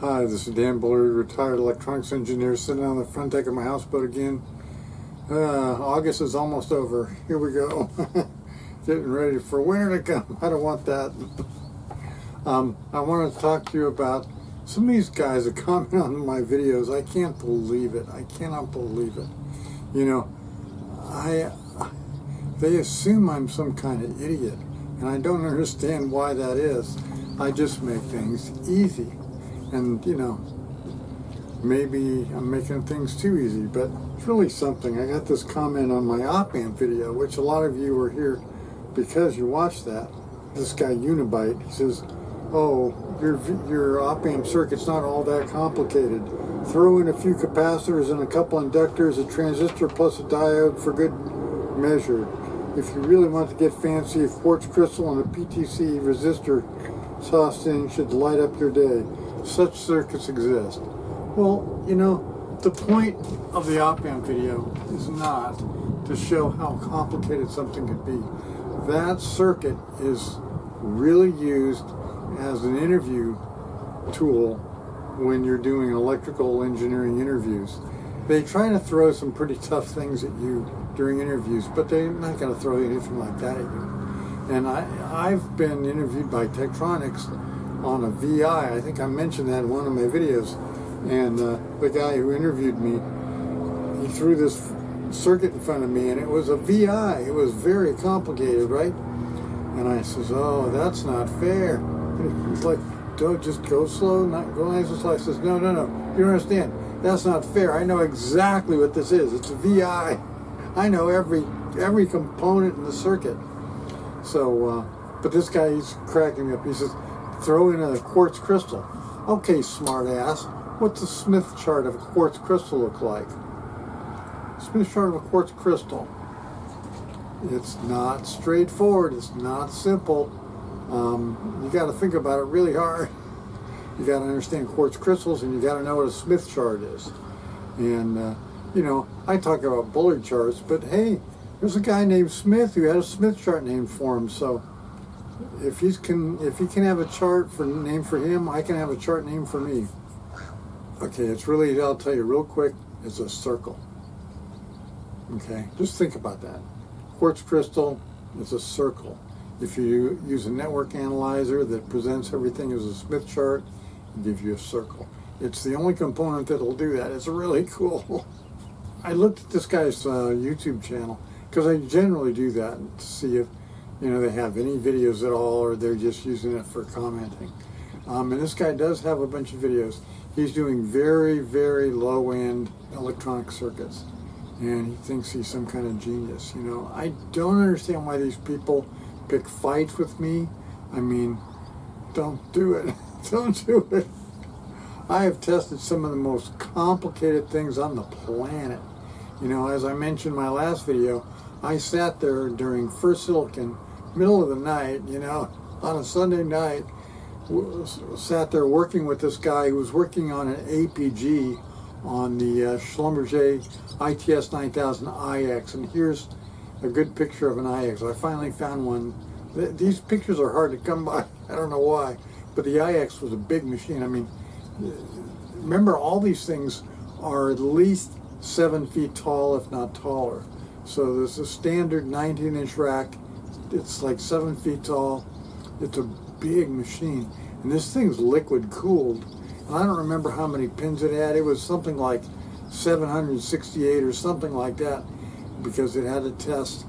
Hi, this is Dan Bullard, retired electronics engineer, sitting on the front deck of my houseboat again. August is almost over. Here we go. Getting ready for winter to come. I don't want that. I want to talk to you about some of these guys that comment on my videos. I can't believe it. I cannot believe it. You know, they assume I'm some kind of idiot, and I don't understand why that is. I just make things easy. And, you know, maybe I'm making things too easy, but it's really something. I got this comment on my op-amp video, which a lot of you were here because you watched that. This guy, Unibyte, he says, oh, your op-amp circuit's not all that complicated. Throw in a few capacitors and a couple inductors, a transistor plus a diode for good measure. If you really want to get fancy, a quartz crystal and a PTC resistor tossed in should light up your day. Such circuits exist. Well, you know, the point of the op-amp video is not to show how complicated something could be. That circuit is really used as an interview tool when you're doing electrical engineering interviews. They try to throw some pretty tough things at you during interviews, but they're not going to throw anything like that at you. And I've been interviewed by Tektronix on a VI. I think I mentioned that in one of my videos. And the guy who interviewed me, he threw this circuit in front of me, and it was a VI. It was very complicated, right? And I says, oh, that's not fair. And he's like, don't just go slow, not go nice and slow. I says, no, you don't understand. That's not fair. I know exactly what this is. It's a VI. I know every component in the circuit. So, but this guy, he's cracking me up. He says, throw in a quartz crystal. Okay, smartass. What's the Smith chart of a quartz crystal look like? Smith chart of a quartz crystal. It's not straightforward. It's not simple. You got to think about it really hard. You got to understand quartz crystals, and you got to know what a Smith chart is. And you know, I talk about Bullard charts, but hey, there's a guy named Smith who had a Smith chart named for him. So if he can have a chart named for him, I can have a chart named for me. Okay, it's really, I'll tell you real quick, it's a circle. Okay, just think about that. Quartz crystal is a circle. If you use a network analyzer that presents everything as a Smith chart, it gives you a circle. It's the only component that will do that. It's really cool. I looked at this guy's YouTube channel because I generally do that to see if, you know, they have any videos at all, or they're just using it for commenting. And this guy does have a bunch of videos. He's doing very, very low-end electronic circuits, and he thinks he's some kind of genius. You know, I don't understand why these people pick fights with me. I mean, don't do it. Don't do it. I have tested some of the most complicated things on the planet. You know, as I mentioned in my last video, I sat there during First Silicon, middle of the night, you know, on a Sunday night, sat there working with this guy who was working on an APG on the Schlumberger ITS 9000 IX. And here's a good picture of an IX. I finally found one. These pictures are hard to come by. I don't know why. But the IX was a big machine. I mean, remember, all these things are at least 7 feet tall, if not taller. So there's a standard 19-inch rack. It's like 7 feet tall. It's a big machine. And this thing's liquid cooled. And I don't remember how many pins it had. It was something like 768 or something like that, because it had to test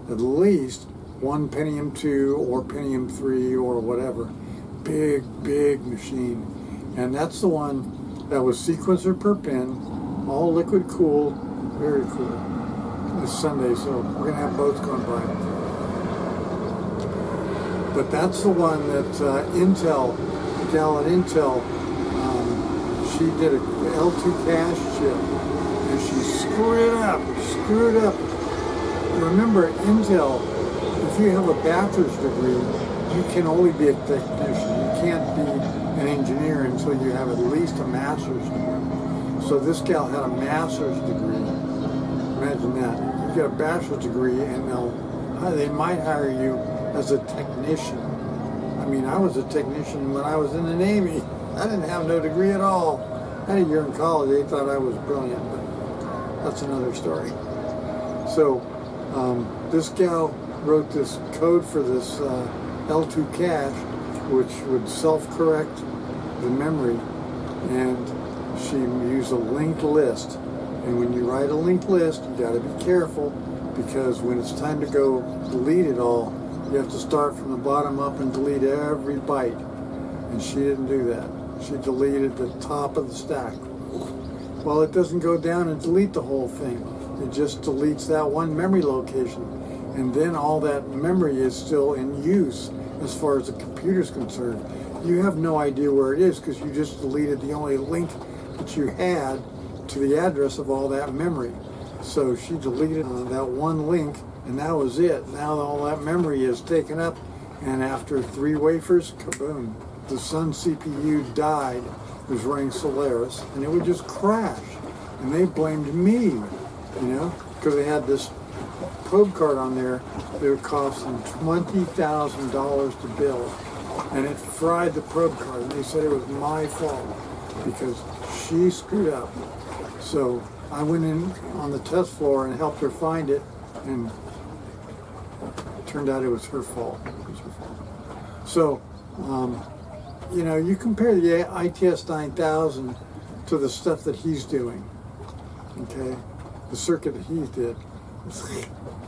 at least one Pentium 2 or Pentium 3 or whatever. Big, big machine. And that's the one that was sequencer per pin, all liquid cooled, very cool. It's Sunday, so we're gonna have boats going by. But that's the one that Intel, the gal at Intel, she did a L2 cache chip, and she screwed it up. Remember, Intel, if you have a bachelor's degree, you can only be a technician. You can't be an engineer until you have at least a master's degree. So this gal had a master's degree. Imagine that. You get a bachelor's degree, and they might hire you as a technician. I mean, I was a technician when I was in the Navy. I didn't have no degree at all. I had a year in college. They thought I was brilliant, but that's another story. So this gal wrote this code for this L2 cache, which would self-correct the memory, and she used a linked list. And when you write a linked list, you got to be careful, because when it's time to go delete it all, you have to start from the bottom up and delete every byte. And she didn't do that. She deleted the top of the stack. Well, it doesn't go down and delete the whole thing. It just deletes that one memory location. And then all that memory is still in use as far as the computer's concerned. You have no idea where it is because you just deleted the only link that you had to the address of all that memory. So she deleted that one link, and that was it. Now all that memory is taken up, and after 3 wafers, kaboom. The Sun CPU died. It was running Solaris, and it would just crash. And they blamed me, you know, because they had this probe card on there that would cost them $20,000 to build. And it fried the probe card, and they said it was my fault because she screwed up. So I went in on the test floor and helped her find it, and it turned out it was her fault. So, you know, you compare the ITS 9000 to the stuff that he's doing, okay? The circuit that he did.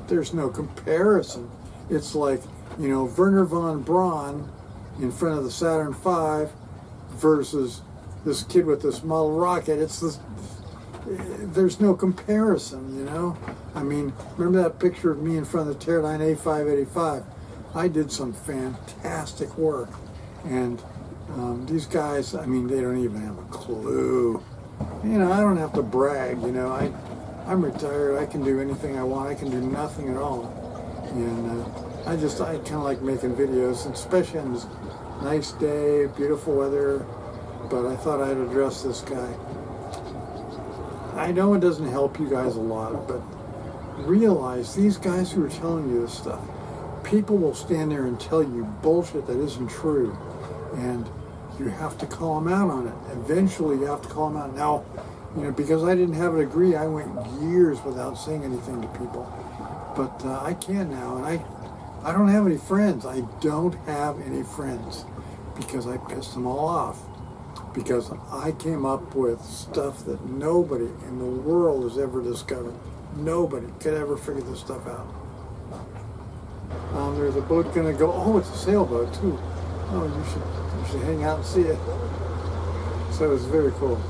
There's no comparison. It's like, you know, Werner von Braun in front of the Saturn V versus this kid with this model rocket. It's this, there's no comparison, you know? I mean, remember that picture of me in front of the Teradyne A585? I did some fantastic work. And these guys, I mean, they don't even have a clue. You know, I don't have to brag, you know. I'm retired. I can do anything I want. I can do nothing at all. And I kind of like making videos, and especially on this nice day, beautiful weather. But I thought I'd address this guy. I know it doesn't help you guys a lot, but realize these guys who are telling you this stuff, people will stand there and tell you bullshit that isn't true. And you have to call them out on it. Eventually you have to call them out. Now, you know, because I didn't have a degree, I went years without saying anything to people. But I can now, and I don't have any friends. I don't have any friends because I pissed them all off. Because I came up with stuff that nobody in the world has ever discovered. Nobody could ever figure this stuff out. There's a boat gonna go, oh, it's a sailboat too. Oh, you should hang out and see it. So it's very cool.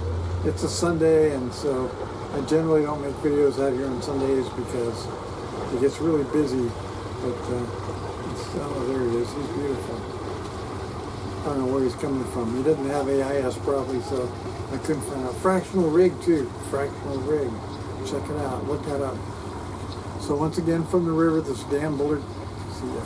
It's a Sunday, and so I generally don't make videos out here on Sundays because it gets really busy. But oh, there he is. He's beautiful. I don't know where he's coming from. He doesn't have AIS probably, so I couldn't find out. Fractional rig too. Fractional rig. Check it out. Look that up. So once again from the river, this Dan Bullard. See ya.